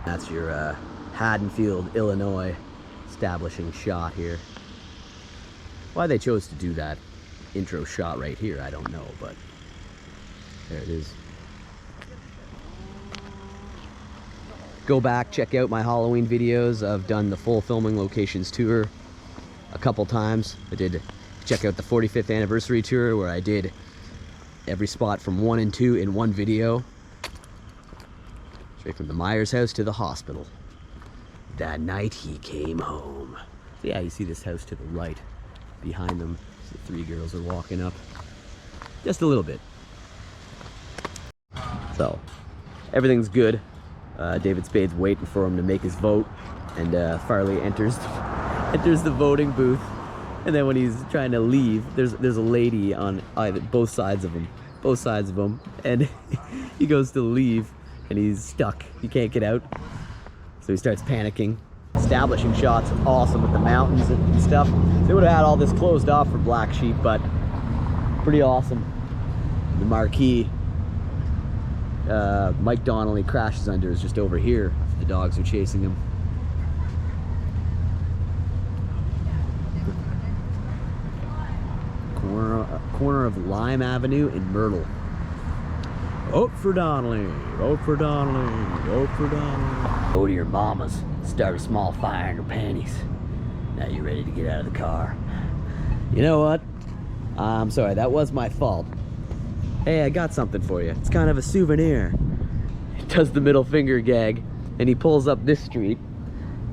That's your Haddonfield, Illinois establishing shot here. Why they chose to do that intro shot right here, I don't know, but there it is. Go back, check out my Halloween videos. I've done the full filming locations tour a couple times. I did check out the 45th anniversary tour where I did every spot from 1 and 2 in one video. Straight from the Myers house to the hospital. That night he came home. So yeah, you see this house to the right. Behind them, the 3 girls are walking up. Just a little bit. So, everything's good. David Spade's waiting for him to make his vote, and Farley enters the voting booth. And then when he's trying to leave, there's a lady on both sides of him, and he goes to leave, and he's stuck. He can't get out, so he starts panicking. Establishing shots awesome with the mountains and stuff. They would have had all this closed off for Black Sheep, but pretty awesome. The marquee Mike Donnelly crashes under is just over here. The dogs are chasing him. Corner of Lime Avenue in Myrtle. Vote for Donnelly, vote for Donnelly, vote for Donnelly. Go to your mama's, start a small fire in her panties. Now you're ready to get out of the car. You know what? I'm sorry, that was my fault. Hey, I got something for you. It's kind of a souvenir. He does the middle finger gag, and he pulls up this street,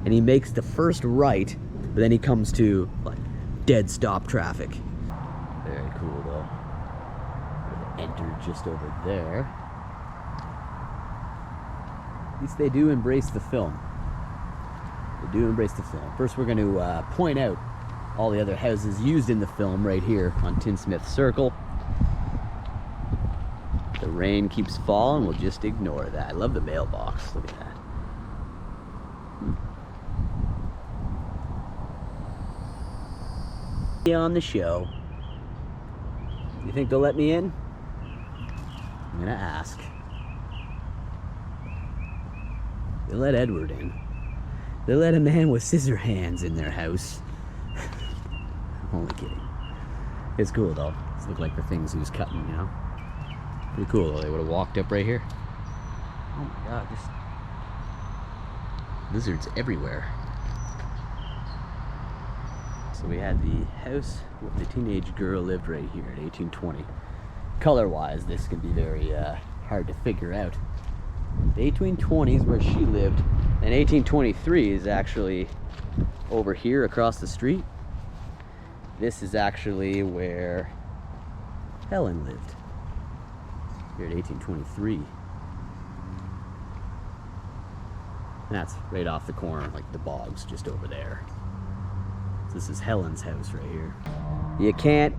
and he makes the first right, but then he comes to like dead stop traffic. Very cool though. Enter just over there. At least they do embrace the film. They do embrace the film. First we're going to point out all the other houses used in the film right here on Tinsmith Circle. The rain keeps falling, we'll just ignore that. I love the mailbox, look at that. On the show. You think they'll let me in? I'm gonna ask. They let Edward in. They let a man with scissor hands in their house. I'm only kidding. It's cool though. These look like the things he was cutting, you know? Pretty cool though. They would have walked up right here. Oh my god, just lizards everywhere. So we had the house where the teenage girl lived right here in 1820. Color-wise, this can be very hard to figure out. The 1820 is where she lived, and 1823 is actually over here across the street. This is actually where Helen lived, here at 1823. And that's right off the corner, like the bogs just over there. This is Helen's house right here. You can't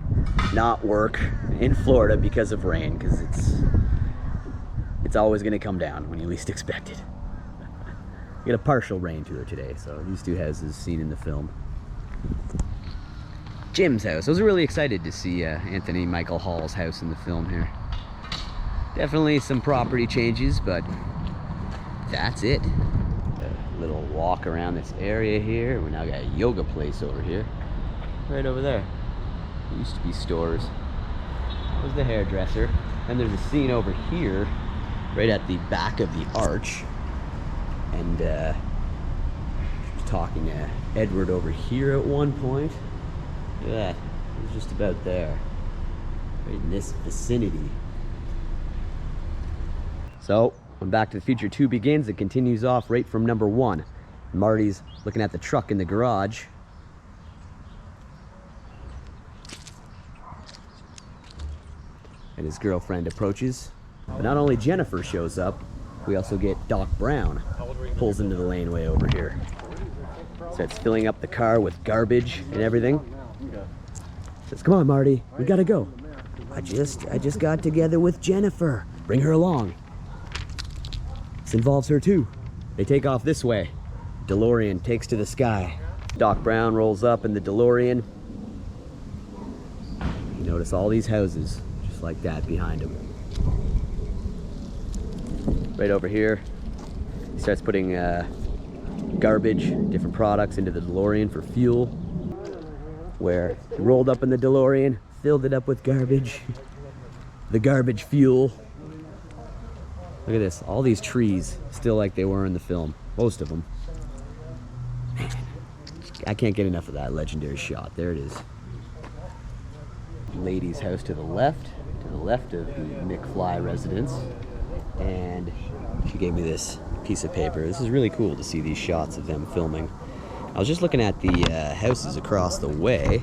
not work in Florida because of rain, because it's always going to come down when you least expect it. We got a partial rain tour today, so these 2 houses seen in the film. Jim's house. I was really excited to see Anthony Michael Hall's house in the film here. Definitely some property changes, but that's it. A little walk around this area here. We now got a yoga place over here. Right over there. There used to be stores. There's the hairdresser. And there's a scene over here, right at the back of the arch. And talking to Edward over here at one point. Look at that. It was just about there. Right in this vicinity. So, when Back to the Future 2 begins, it continues off right from number 1. Marty's looking at the truck in the garage. And his girlfriend approaches. But not only Jennifer shows up, we also get Doc Brown. Pulls into the laneway over here. Starts filling up the car with garbage and everything. Says, come on, Marty, we gotta go. I just got together with Jennifer. Bring her along. This involves her too. They take off this way. DeLorean takes to the sky. Doc Brown rolls up in the DeLorean. You notice all these houses, just like that behind him. Right over here, Starts putting garbage, different products into the DeLorean for fuel. Where he rolled up in the DeLorean, filled it up with garbage. The garbage fuel. Look at this, all these trees still like they were in the film. Most of them. Man, I can't get enough of that legendary shot. There it is. Lady's house to the left of the McFly residence. And she gave me this piece of paper. This is really cool to see these shots of them filming. I was just looking at the houses across the way.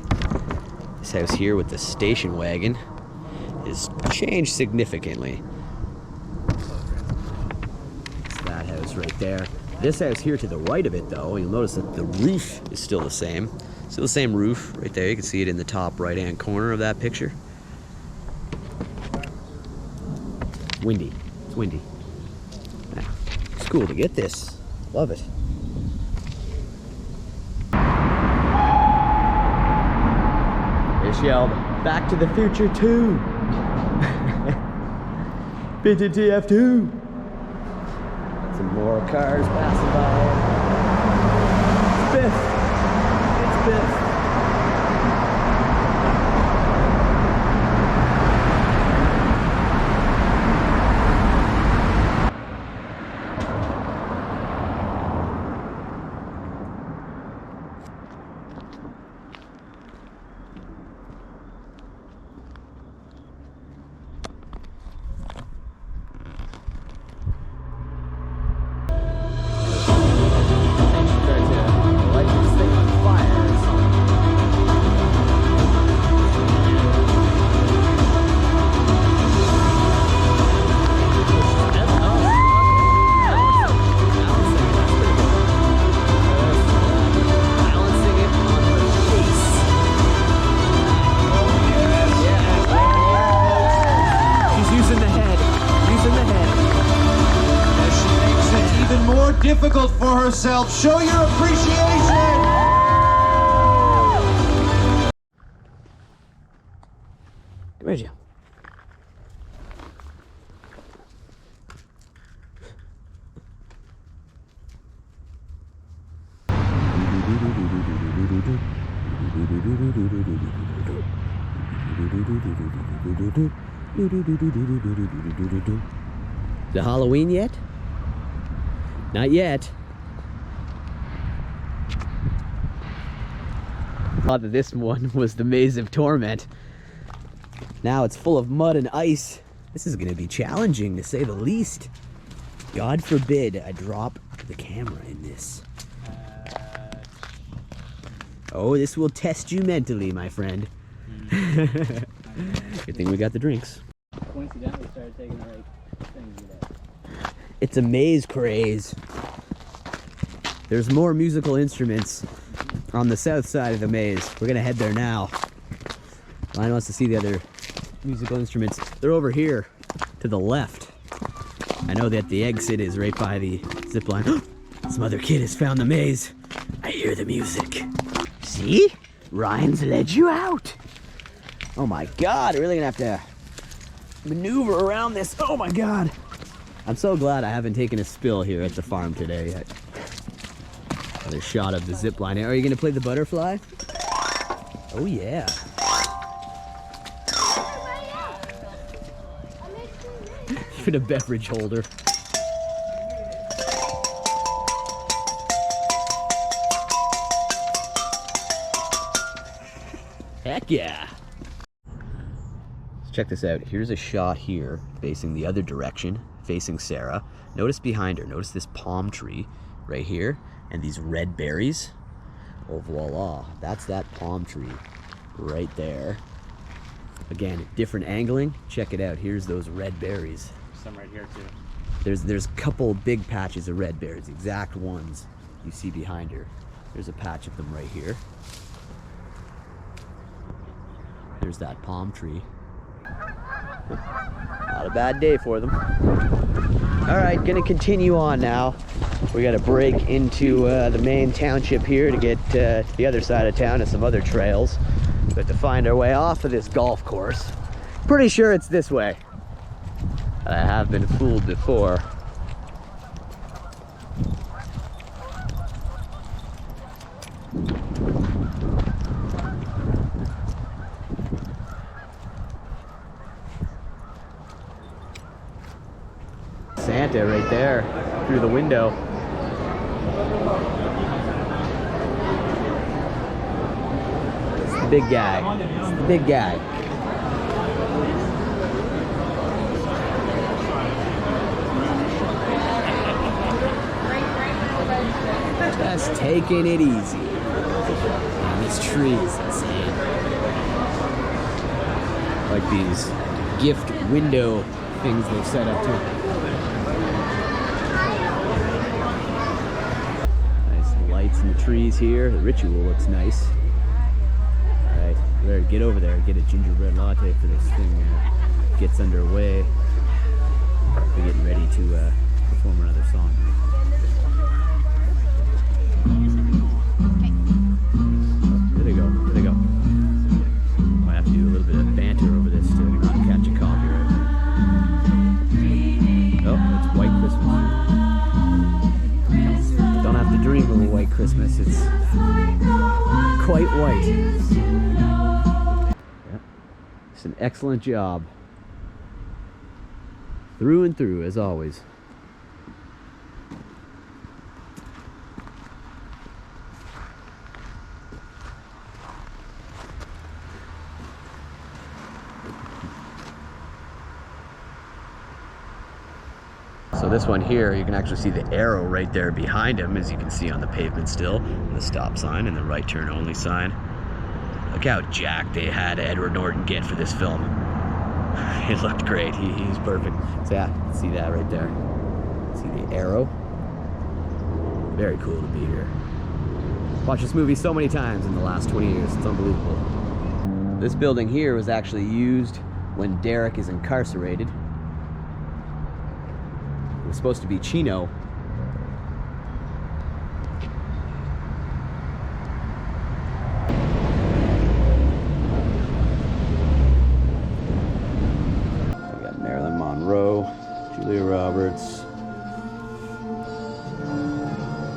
This house here with the station wagon is changed significantly. It's that house right there. This house here to the right of it, though, you'll notice that the roof is still the same. Still the same roof right there. You can see it in the top right-hand corner of that picture. It's windy. It's windy. Yeah, it's cool to get this. Love it. It's yelled, Back to the Future 2. BTTF2. Some more cars passing by. It's Biff. It's Biff. Difficult for herself. Show your appreciation. Come here, Jim. Is it Halloween yet? Not yet. Thought that this one was the Maze of Torment. Now it's full of mud and ice. This is gonna be challenging to say the least. God forbid I drop the camera in this. Oh, this will test you mentally, my friend. Good thing we got the drinks. Coincidentally started taking the right things with that. It's a maze craze. There's more musical instruments on the south side of the maze. We're gonna head there now. Ryan wants to see the other musical instruments. They're over here to the left. I know that the exit is right by the zip line. Some other kid has found the maze. I hear the music. See? Ryan's led you out. Oh my God, we're really gonna have to maneuver around this. Oh my God. I'm so glad I haven't taken a spill here at the farm today yet. Another shot of the zip line. Are you gonna play the butterfly? Oh yeah. Even a beverage holder. Heck yeah. Let's check this out. Here's a shot here facing the other direction, facing Sarah. Notice behind her, notice this palm tree right here and these red berries. Oh voila, that's that palm tree right there. Again, different angling. Check it out. Here's those red berries. Some right here too. There's a couple big patches of red berries, exact ones you see behind her. There's a patch of them right here. There's that palm tree. Not a bad day for them. All right, gonna continue on now. We gotta break into the main township here to get to the other side of town and some other trails. We have to find our way off of this golf course. Pretty sure it's this way. I have been fooled before. Santa right there through the window. It's the big guy. It's the big guy. Just taking it easy. And this tree is insane. Like these gift window things they've set up too. Nice lights in the trees here. The ritual looks nice. Alright, we better get over there and get a gingerbread latte for this thing gets underway. We're getting ready to perform another song. There they go, there they go. Might have to do a little bit of banter over this to not catch a copyright. Oh, it's White Christmas. Don't have to dream of a white Christmas, it's quite white. Yep. It's an excellent job. Through and through, as always. So this one here, you can actually see the arrow right there behind him, as you can see on the pavement still, and the stop sign and the right turn only sign. Look how jacked they had Edward Norton get for this film. It looked great. He's perfect. So yeah, see that right there. See the arrow? Very cool to be here. Watched this movie so many times in the last 20 years. It's unbelievable. This building here was actually used when Derek is incarcerated. It was supposed to be Chino. We got Marilyn Monroe, Julia Roberts,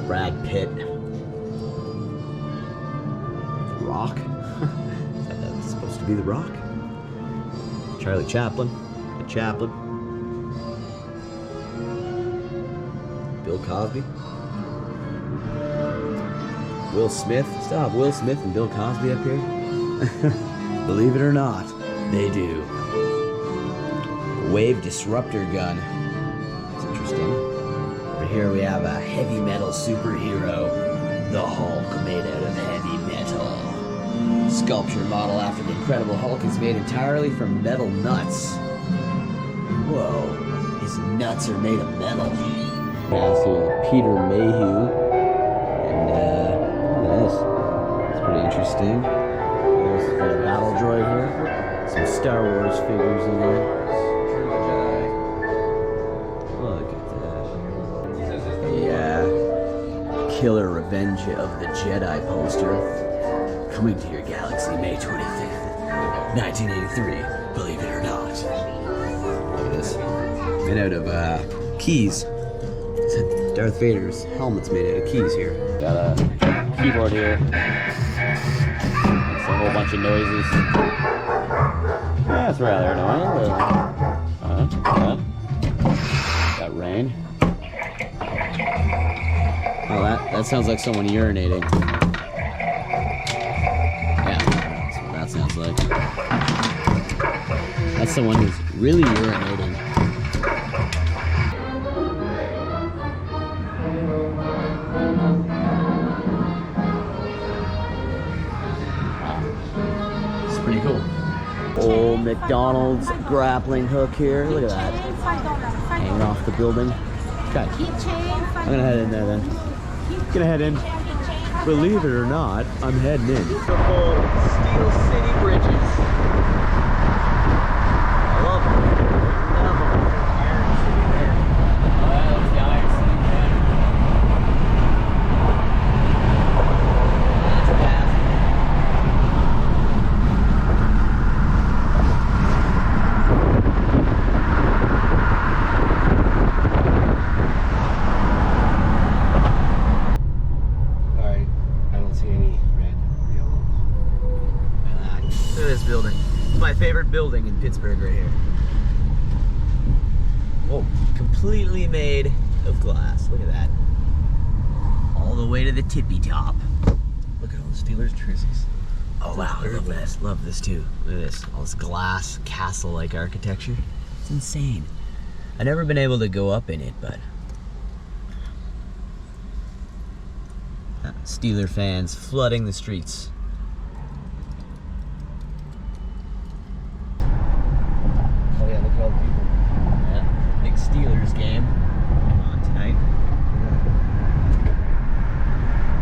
Brad Pitt, The Rock. Is that supposed to be The Rock? Charlie Chaplin, the Chaplin. Bill Cosby, Will Smith. Still have Will Smith and Bill Cosby up here. Believe it or not, they do. Wave disruptor gun. That's interesting. Over here we have a heavy metal superhero, the Hulk, made out of heavy metal. Sculpture model after the Incredible Hulk is made entirely from metal nuts. Whoa, his nuts are made of metal. Yeah, so Peter Mayhew, and look at this. It's pretty interesting. There's a battle droid here. Some Star Wars figures in there. Look at that. Yeah. Killer Revenge of the Jedi poster. Coming to your galaxy May 25th, 1983. Believe it or not. Look at this. Made out of keys. Darth Vader's helmet's made out of keys here. Got a keyboard here. It's a whole bunch of noises. Yeah, it's rather annoying. Got rain. Oh, that sounds like someone urinating. Yeah, that's what that sounds like. That's someone who's really urinating. Pretty cool. Old McDonald's grappling hook here. Look at that. Hanging off the building. Okay. I'm gonna head in there then. Gonna head in. Believe it or not, I'm heading in. Beautiful Steel City bridges. I love them. Love them. Building. It's my favorite building in Pittsburgh right here. Whoa, completely made of glass. Look at that. All the way to the tippy top. Look at all the Steelers jerseys. Oh wow, I love this. Love this too. Look at this. All this glass, castle-like architecture. It's insane. I've never been able to go up in it, but Steeler fans flooding the streets. Oh yeah, look at all the people. Yeah, big Steelers game on tonight.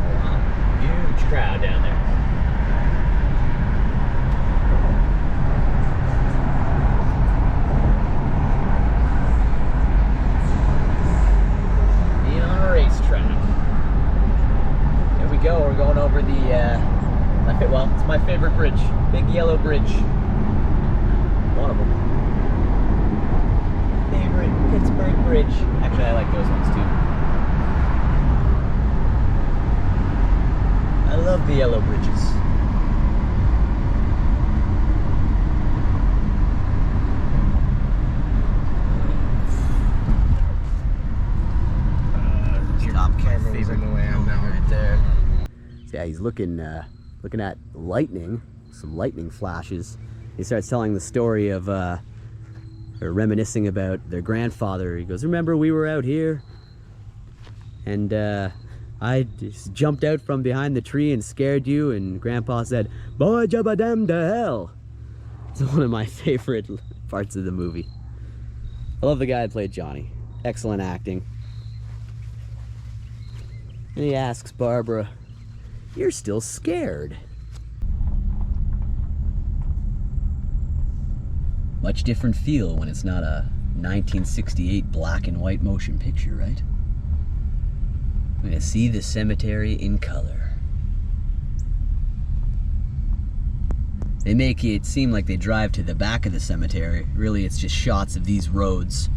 Oh wow, huge crowd down there. Being on a racetrack. Here we go. We're going over the well, it's my favorite bridge, big yellow bridge. One of them. Favorite Pittsburgh bridge. Actually, I like those ones too. I love the yellow bridges. Stop camera was in the way. I'm now right there. Yeah, he's looking at lightning, some lightning flashes. He starts telling the story of or reminiscing about their grandfather. He goes, "Remember we were out here and I just jumped out from behind the tree and scared you, and Grandpa said, 'Boy jabba dam to hell.'" It's one of my favorite parts of the movie. I love the guy that played Johnny. Excellent acting. And he asks Barbara, "You're still scared?" Much different feel when it's not a 1968 black and white motion picture, right? I'm gonna see the cemetery in color. They make it seem like they drive to the back of the cemetery. Really, it's just shots of these roads.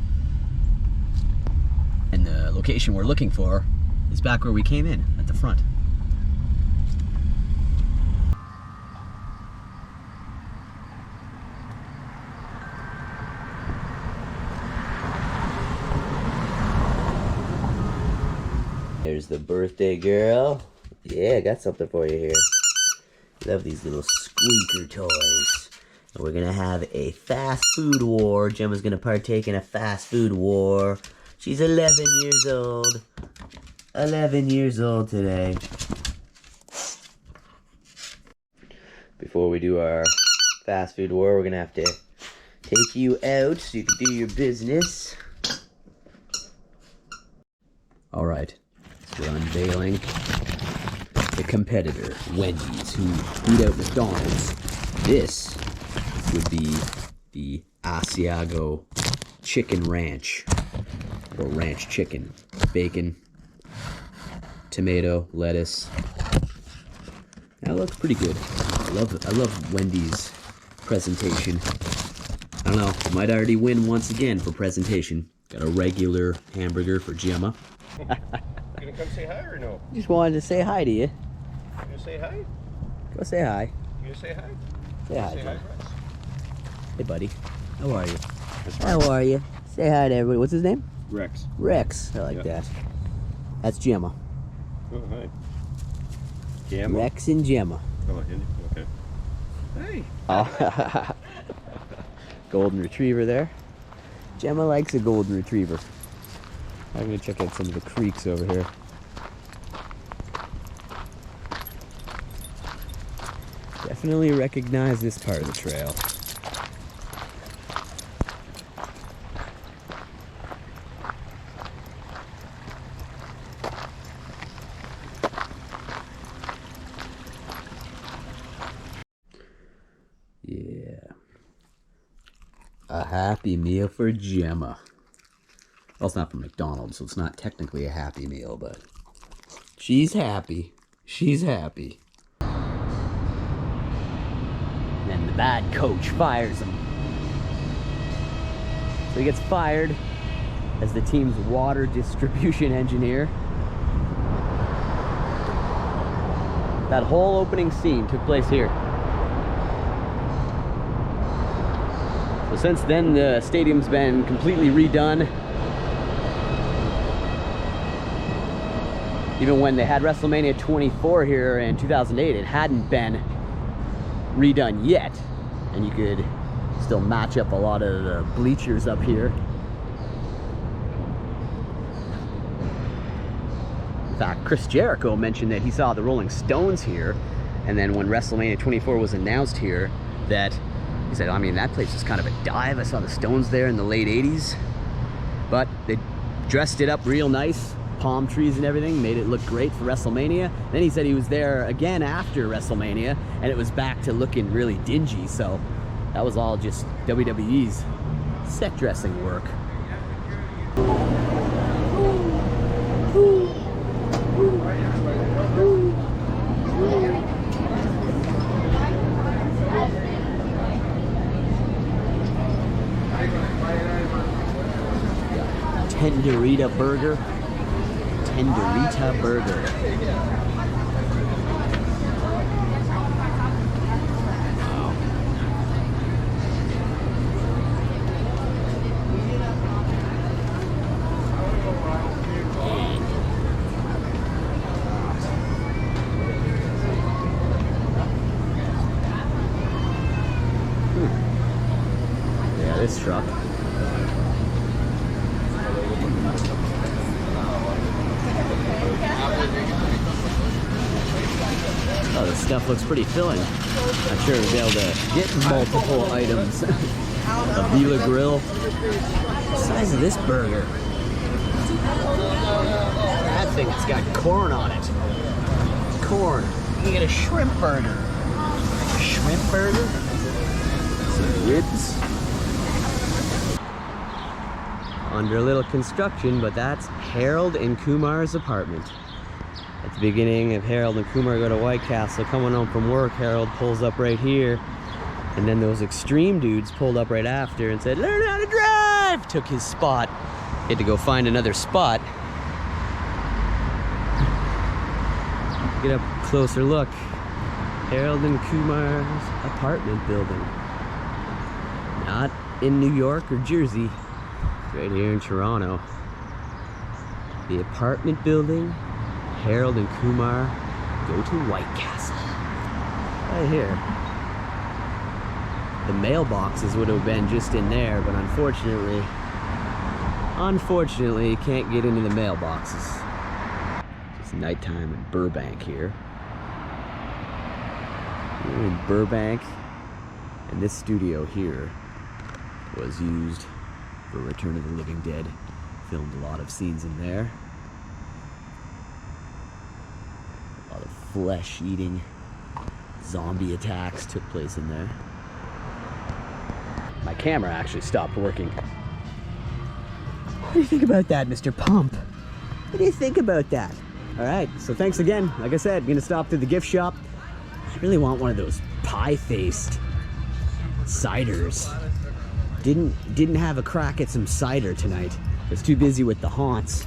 And the location we're looking for is back where we came in, at the front. There's the birthday girl. Yeah, I got something for you here. Love these little squeaker toys. And we're gonna have a fast food war. Gemma's gonna partake in a fast food war. She's 11 years old. 11 years old today. Before we do our fast food war, we're gonna have to take you out so you can do your business. All right, so we're unveiling the competitor, Wendy's, who beat out McDonald's. This would be the Asiago Chicken Ranch, or ranch chicken. Bacon, tomato, lettuce. That looks pretty good. I love Wendy's presentation. I don't know, might already win once again for presentation. Got a regular hamburger for Gemma. Gonna come say hi or no? Just wanted to say hi to you. You gonna say hi? Go say hi. You gonna say hi? Say hi, Say hi, Gemma. Rex. Hey, buddy. How are you? How are you? Say hi to everybody. What's his name? Rex. Rex. I like Yeah. that. That's Gemma. Oh, hi. Gemma? Rex and Gemma. Oh, okay. Hey. Oh. Golden retriever there. Gemma likes a golden retriever. I'm gonna check out some of the creeks over here. Definitely recognize this part of the trail. Yeah. A happy meal for Gemma. Well, it's not from McDonald's, so it's not technically a happy meal, but she's happy. She's happy. And then the bad coach fires him. So he gets fired as the team's water distribution engineer. That whole opening scene took place here. So since then, the stadium's been completely redone. Even when they had WrestleMania 24 here in 2008, it hadn't been redone yet. And you could still match up a lot of the bleachers up here. In fact, Chris Jericho mentioned that he saw the Rolling Stones here, and then when WrestleMania 24 was announced here, that he said, I mean, that place was kind of a dive. I saw the Stones there in the late 80s, but they dressed it up real nice, palm trees and everything, made it look great for WrestleMania. Then he said he was there again after WrestleMania, and it was back to looking really dingy, so that was all just WWE's set dressing work. Tenderita burger. Tenderita burger. Yeah, this truck. Oh, this stuff looks pretty filling. I'm sure we'll be able to get multiple items. A Vila grill. The size of this burger. That thing has got corn on it. Corn. You get a shrimp burger. A shrimp burger? Some ribs. Under a little construction, but that's Harold and Kumar's apartment. At the beginning of Harold and Kumar go to White Castle, coming home from work, Harold pulls up right here, and then those extreme dudes pulled up right after and said, "Learn how to drive!" Took his spot. He had to go find another spot. Get a closer look. Harold and Kumar's apartment building. Not in New York or Jersey. It's right here in Toronto. The apartment building. Harold and Kumar go to White Castle. Right here. The mailboxes would have been just in there, but unfortunately, you can't get into the mailboxes. It's nighttime in Burbank here. We're in Burbank, and this studio here was used for Return of the Living Dead. Filmed a lot of scenes in there. A lot of flesh-eating zombie attacks took place in there. My camera actually stopped working. What do you think about that, Mr. Pump? What do you think about that? All right, so thanks again. Like I said, gonna stop through the gift shop. I really want one of those pie-faced ciders. Didn't have a crack at some cider tonight. I was too busy with the haunts.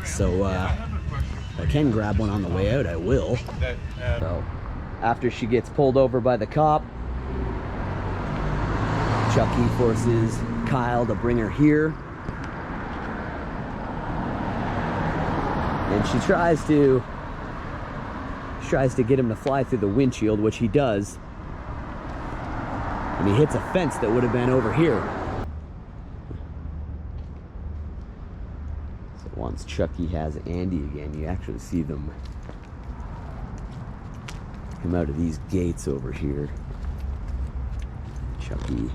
So if I can grab one on the way out, I will. So after she gets pulled over by the cop, Chucky forces Kyle to bring her here. And she tries to get him to fly through the windshield, which he does. And he hits a fence that would have been over here. So once Chucky has Andy again, you actually see them come out of these gates over here. Chucky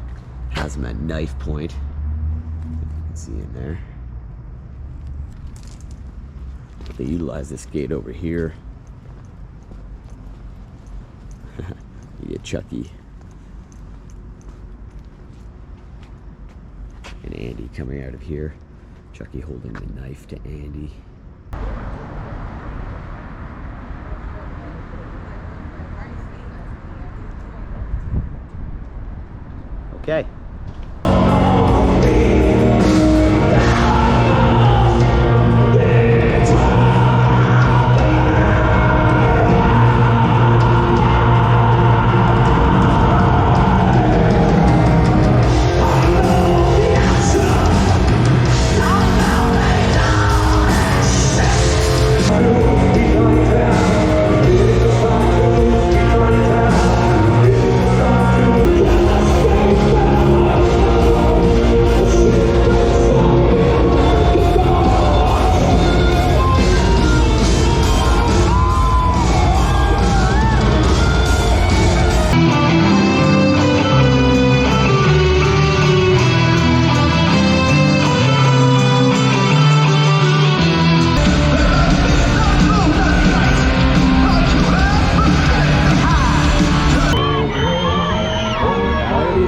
has him at knife point. You can see in there. But they utilize this gate over here. You get Chucky and Andy coming out of here. Chucky holding the knife to Andy. Okay.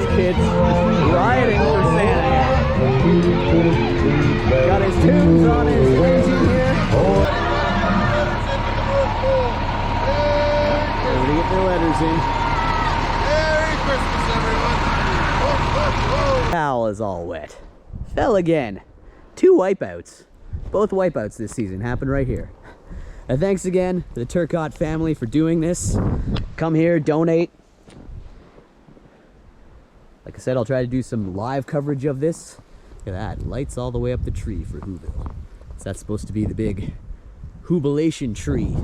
these kids riding for Santa. Got his tunes on his crazy here. Ready to get their letters in. Merry Christmas, everyone! Towel is all wet. Fell again. 2 wipeouts. Both wipeouts this season happened right here. And thanks again to the Turcotte family for doing this. Come here, donate. Like I said, I'll try to do some live coverage of this. Look at that, lights all the way up the tree for Whoville. So that's supposed to be the big Whobilation tree.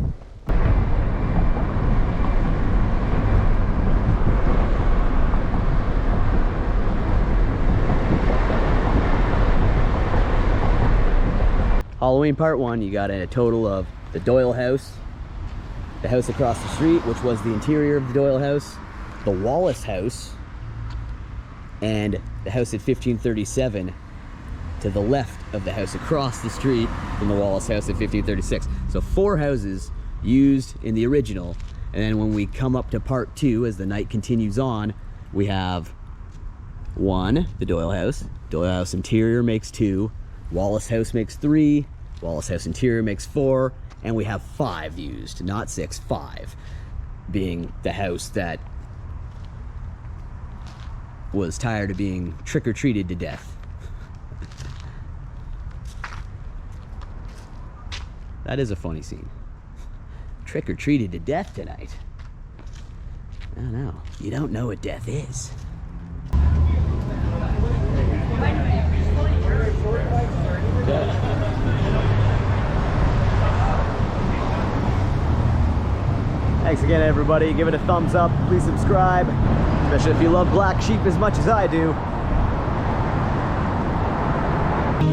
Halloween part 1, you got a total of the Doyle house, the house across the street, which was the interior of the Doyle house, the Wallace house, and the house at 1537 to the left of the house across the street from the Wallace house at 1536. So 4 houses used in the original. And then when we come up to part 2, as the night continues on, we have 1, the Doyle house. Doyle house interior makes 2. Wallace house makes 3, Wallace house interior makes 4, and we have 5 used, not 6, 5, being the house that was tired of being trick-or-treated to death. That is a funny scene. Trick-or-treated to death tonight. I don't know. You don't know what death is. Thanks again, everybody. Give it a thumbs up. Please subscribe, especially if you love Black Sheep as much as I do.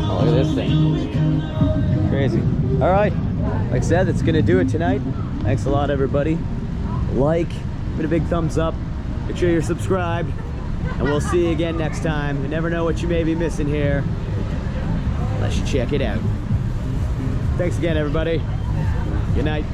Oh, look at this thing. Crazy. All right. Like I said, that's going to do it tonight. Thanks a lot, everybody. Like, give it a big thumbs up. Make sure you're subscribed. And we'll see you again next time. You never know what you may be missing here, unless you check it out. Thanks again, everybody. Good night.